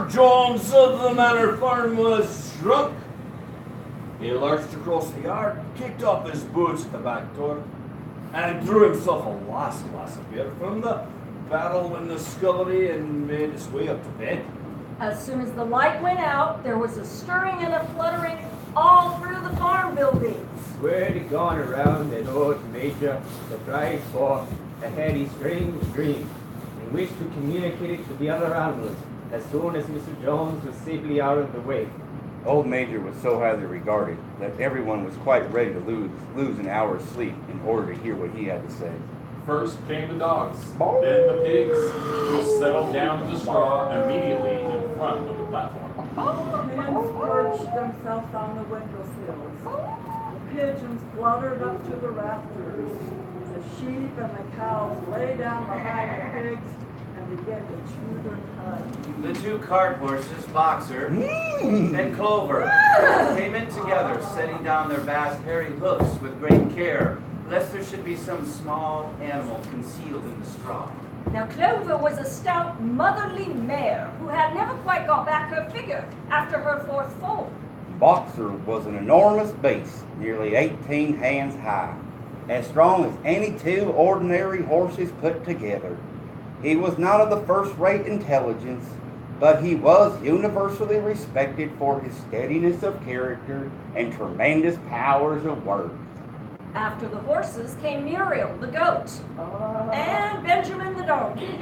Mr. Jones of the Manor Farm was drunk. He lurched across the yard, kicked off his boots at the back door, and drew himself a last glass of beer from the barrel in the scullery and made his way up to bed. As soon as the light went out, there was a stirring and a fluttering all through the farm buildings. Word had gone around that old Major, the bride forth, had a strange dream, and wished to communicate it to the other animals as soon as Mr. Jones was safely out of the way. Old Major was so highly regarded that everyone was quite ready to lose an hour's sleep in order to hear what he had to say. First came the dogs, then the pigs, who settled down to the straw immediately in front of the platform. The hens perched themselves on the windowsills. The pigeons fluttered up to the rafters. The sheep and the cows lay down behind the pigs and began to chew their cud. The two cart horses, Boxer and Clover, came in together, setting down their vast hairy hoofs with great care, lest there should be some small animal concealed in the straw. Now Clover was a stout, motherly mare who had never quite got back her figure after her fourth foal. Boxer was an enormous beast, nearly 18 hands high, as strong as any two ordinary horses put together. He was not of the first-rate intelligence, but he was universally respected for his steadiness of character and tremendous powers of work. After the horses came Muriel, the goat, and Benjamin, the donkey.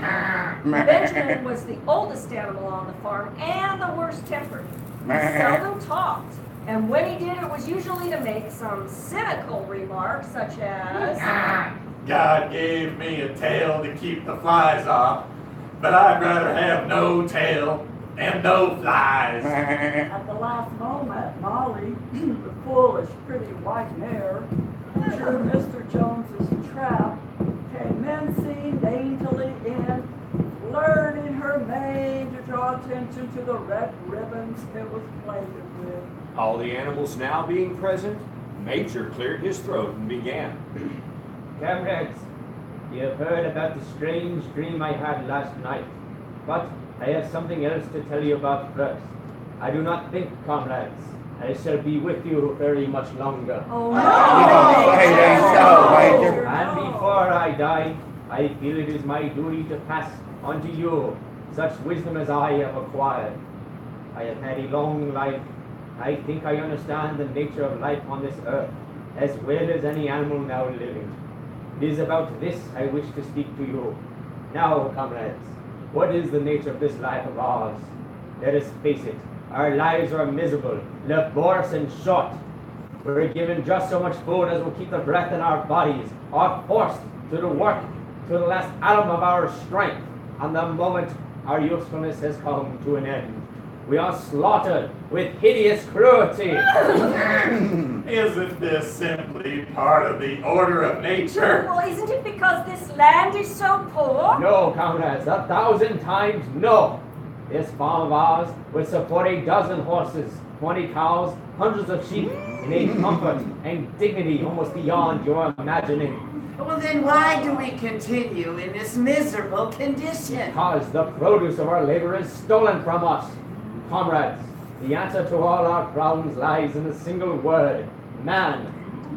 Benjamin was the oldest animal on the farm and the worst tempered. He seldom talked, and when he did, it was usually to make some cynical remarks such as, God gave me a tail to keep the flies off, but I'd rather have no tail and no flies. At the last moment, Molly, the foolish, pretty white mare, drew Mr. Jones's trap, came mincing daintily in, learning her mane to draw attention to the red ribbons it was plated with. All the animals now being present, Major cleared his throat and began. Comrades, you have heard about the strange dream I had last night, but I have something else to tell you about first. I do not think, comrades, I shall be with you very much longer. oh Major. And before I die, I feel it is my duty to pass on to you such wisdom as I have acquired. I have had a long life. I think I understand the nature of life on this earth as well as any animal now living. It is about this I wish to speak to you. Now, comrades, what is the nature of this life of ours? Let us face it. Our lives are miserable, laborious, and short. We're given just so much food as will keep the breath in our bodies, are forced to do work to the last atom of our strength, and the moment our usefulness has come to an end, we are slaughtered with hideous cruelty. Isn't this simply part of the order of nature? Well, isn't it because this land is so poor? No, comrades, 1,000 times no. This farm of ours would support a dozen horses, 20 cows, hundreds of sheep, in a comfort and dignity almost beyond your imagining. Well, then why do we continue in this miserable condition? Because the produce of our labor is stolen from us. Comrades, the answer to all our problems lies in a single word: man.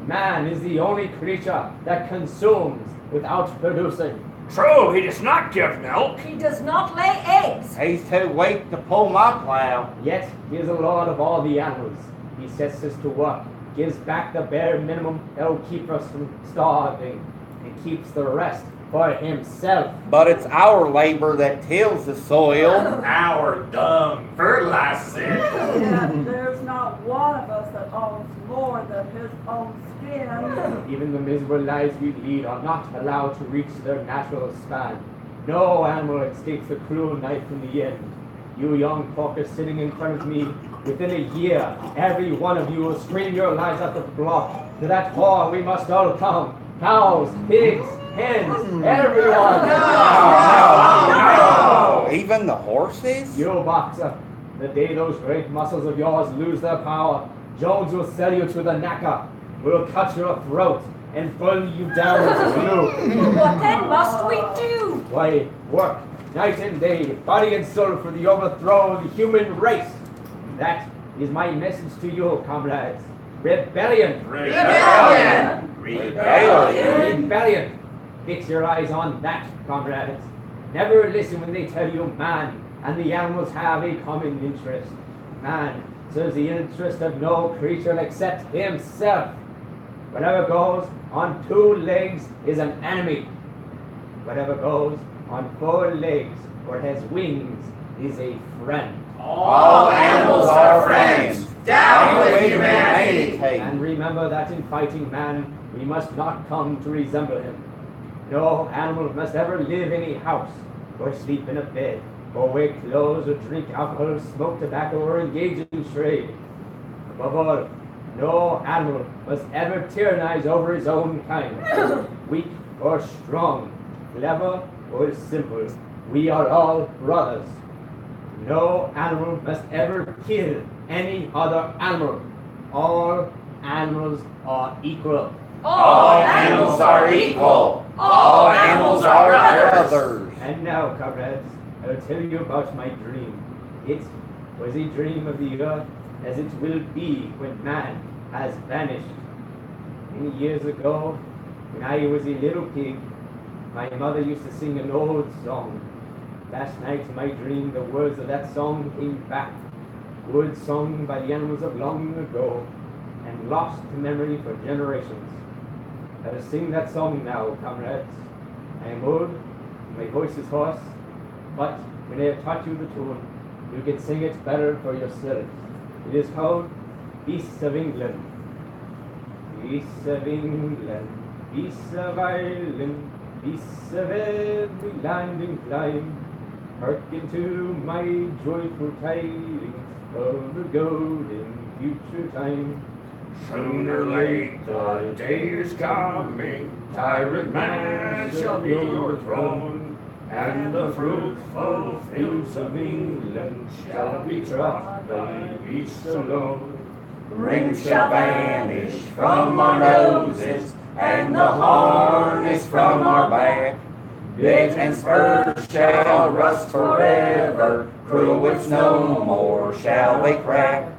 Man is the only creature that consumes without producing. True, he does not give milk. He does not lay eggs. He's too weak to pull my plow. Yet he is the lord of all the animals. He sets us to work, gives back the bare minimum that will keep us from starving, and keeps the rest for himself. But it's our labor that tills the soil. Our dung fertilizes it. Yet there's not one of us that owns more than his own skin. Even the miserable lives we lead are not allowed to reach their natural span. No animal escapes the cruel knife in the end. You young porkers sitting in front of me, within a year, every one of you will scream your lives out the block. To that whore we must all come. Cows, pigs, hens, everyone. No. Even the horses? You Boxer, the day those great muscles of yours lose their power, Jones will sell you to the knacker. We'll cut your throat and burn you down with glue. What then must we do? Why, work. night and day, body and soul, for the overthrow of the human race. That is my message to you, comrades. Rebellion! Rebellion! Rebellion! Fix your eyes on that, comrades. Never listen when they tell you man and the animals have a common interest. Man serves the interest of no creature except himself. Whatever goes on 2 legs is an enemy. Whatever goes on 4 legs or has wings is a friend. All animals are friends. Down with humanity. And remember that in fighting man, we must not come to resemble him. No animal must ever live in a house, or sleep in a bed, or wear clothes, or drink alcohol, smoke tobacco, or engage in trade. Above all, no animal must ever tyrannize over his own kind, weak or strong, clever or simple. We are all brothers. No animal must ever kill any other animal. All animals are equal. All animals are equal. All animals are brothers. And now, comrades, I will tell you about my dream. It was a dream of the earth as it will be when man has vanished. Many years ago, when I was a little pig, my mother used to sing an old song. Last night in my dream, the words of that song came back. Words sung by the animals of long ago and lost to memory for generations. Let us sing that song now, comrades. I am old, my voice is hoarse, but when I have taught you the tune, you can sing it better for yourselves. It is called Beasts of England. Beasts of England, beasts of Ireland, beasts of every land and clime, hearken to my joyful tidings of the golden future time. Sooner or late the day is coming, tyrant man shall be overthrown, and the fruitful fields of England shall be trod by beasts alone. Rings shall vanish from our noses, and the harness from our back. Bit and spurs shall rust forever, cruel whips no more shall they crack.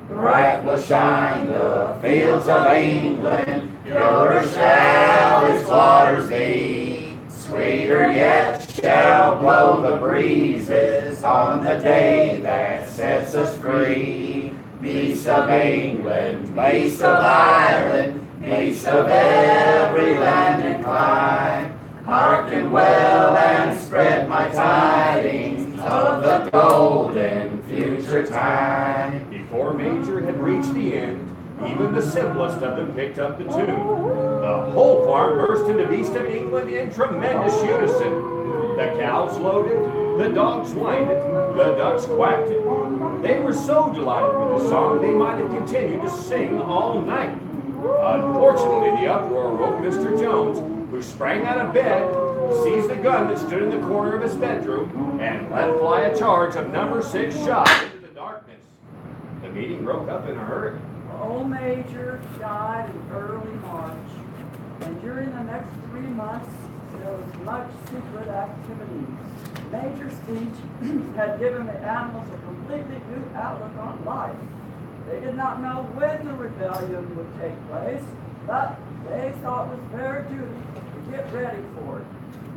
Bright will shine the fields of England, purer shall its waters be. Sweeter yet shall blow the breezes on the day that sets us free. Beasts of England, beasts of Ireland, beasts of every land and clime, hearken well and spread my tidings of the golden future time. Before Major had reached the end, even the simplest of them picked up the tune. The whole farm burst into Beast of England in tremendous unison. The cows lowed, the dogs whined, the ducks quacked. They were so delighted with the song they might have continued to sing all night. Unfortunately, the uproar woke Mr. Jones, who sprang out of bed, seized the gun that stood in the corner of his bedroom, and let fly a charge of number 6 shot into the darkness. The meeting broke up in a hurry. Old Major died in early March, and during the next 3 months, there was much secret activity. Major's speech had given the animals a completely new outlook on life. They did not know when the rebellion would take place, but they thought it was their duty to get ready for it.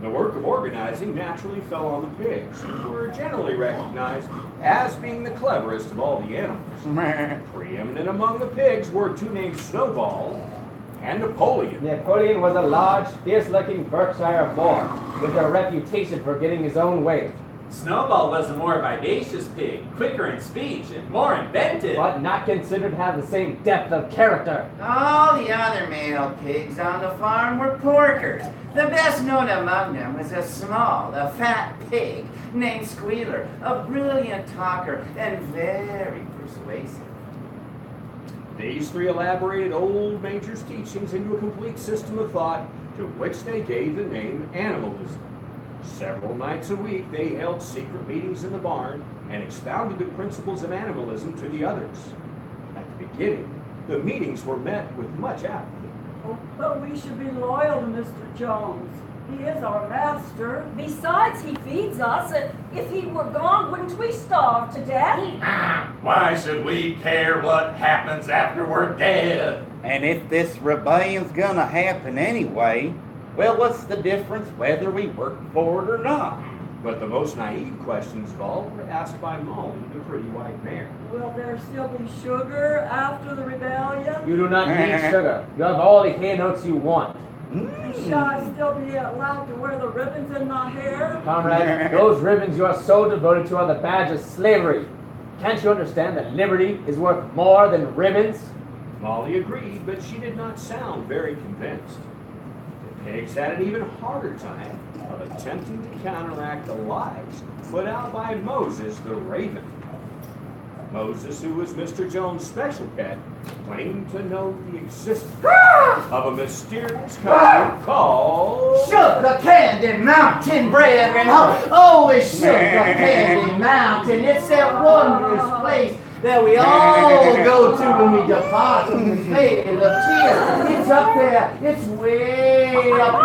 The work of organizing naturally fell on the pigs, who were generally recognized as being the cleverest of all the animals. Preeminent among the pigs were 2 named Snowball and Napoleon. Napoleon was a large, fierce-looking Berkshire boar with a reputation for getting his own way. Snowball was a more vivacious pig, quicker in speech and more inventive. But not considered to have the same depth of character. All the other male pigs on the farm were porkers. The best known among them was a fat pig named Squealer, a brilliant talker and very persuasive. These 3 elaborated old Major's teachings into a complete system of thought, to which they gave the name animalism. Several nights a week, they held secret meetings in the barn and expounded the principles of animalism to the others. At the beginning, the meetings were met with much apathy. Oh, but we should be loyal to Mr. Jones. He is our master. Besides, he feeds us, and if he were gone, wouldn't we starve to death? Why should we care what happens after we're dead? And if this rebellion's gonna happen anyway, well, what's the difference whether we work for it or not? But the most naive questions of all were asked by Molly, the pretty white mare. Will there still be sugar after the rebellion? You do not need sugar. You have all the hay notes you want. Shall I still be allowed to wear the ribbons in my hair? Comrade, those ribbons you are so devoted to are the badge of slavery. Can't you understand that liberty is worth more than ribbons? Molly agreed, but she did not sound very convinced. The pigs had an even harder time of attempting to counteract the lies put out by Moses the raven. Moses, who was Mr. Jones' special pet, claimed to know the existence of a mysterious country called... Sugar Candy Mountain, brethren. Oh, it's Sugar Candy Mountain. It's that wondrous place that we all go to when we depart from the vale of tears. It's up there. It's way up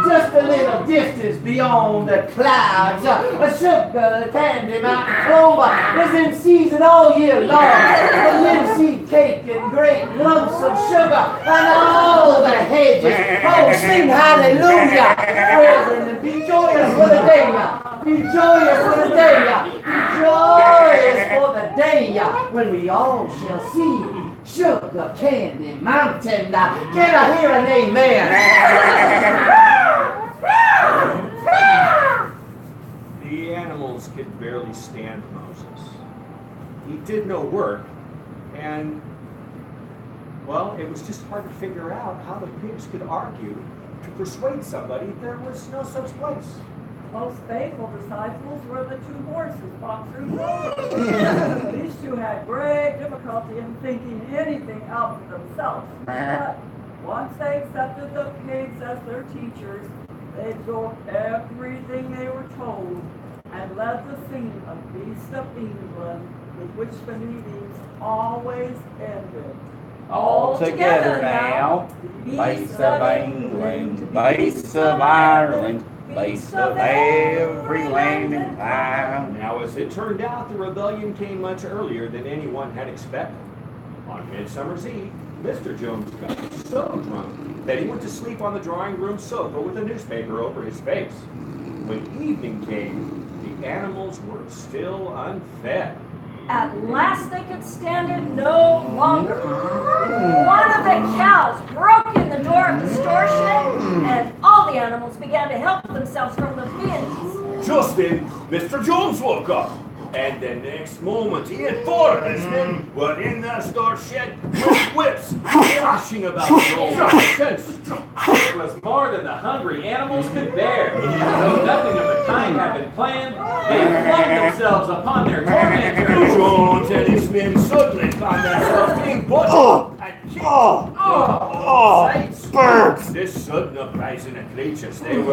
there. Just a little distance beyond the clouds. A Sugar Candy Mountain clover is in season all year long. A linseed cake and great lumps of sugar and all the hedges. Oh, sing hallelujah, brethren, and be joyous for the day. Be joyous for the day. Be joyous for the day when we all shall see Sugar Candy Mountain. Can I hear an amen? The animals could barely stand Moses. He did no work, and, well, it was just hard to figure out how the pigs could argue to persuade somebody there was no such place. Most faithful disciples were the two horses, Boxer and Clover. These two had great difficulty in thinking anything out for themselves. But once they accepted the pigs as their teachers, they absorbed everything they were told and led the scene of Beast of England, with which the meetings always ended. All together now. Base of England, base of Ireland, base of every land and town. Now, as it turned out, the rebellion came much earlier than anyone had expected. On Midsummer's Eve, Mr. Jones got so drunk that he went to sleep on the drawing room sofa with a newspaper over his face. When evening came, the animals were still unfed. At last they could stand it no longer. One of the cows broke in the door of the store shed, and all the animals began to help themselves from the bins. Just then, Mr. Jones woke up, and the next moment he and four of his men were in the store shed with whips, thrashing about the old It was more than the hungry animals could bear. Though nothing of the kind had been planned, they flung themselves upon their tormentors. Jones and his men suddenly found themselves being butchered and kicked. Birds! This sudden uprising of creatures, they were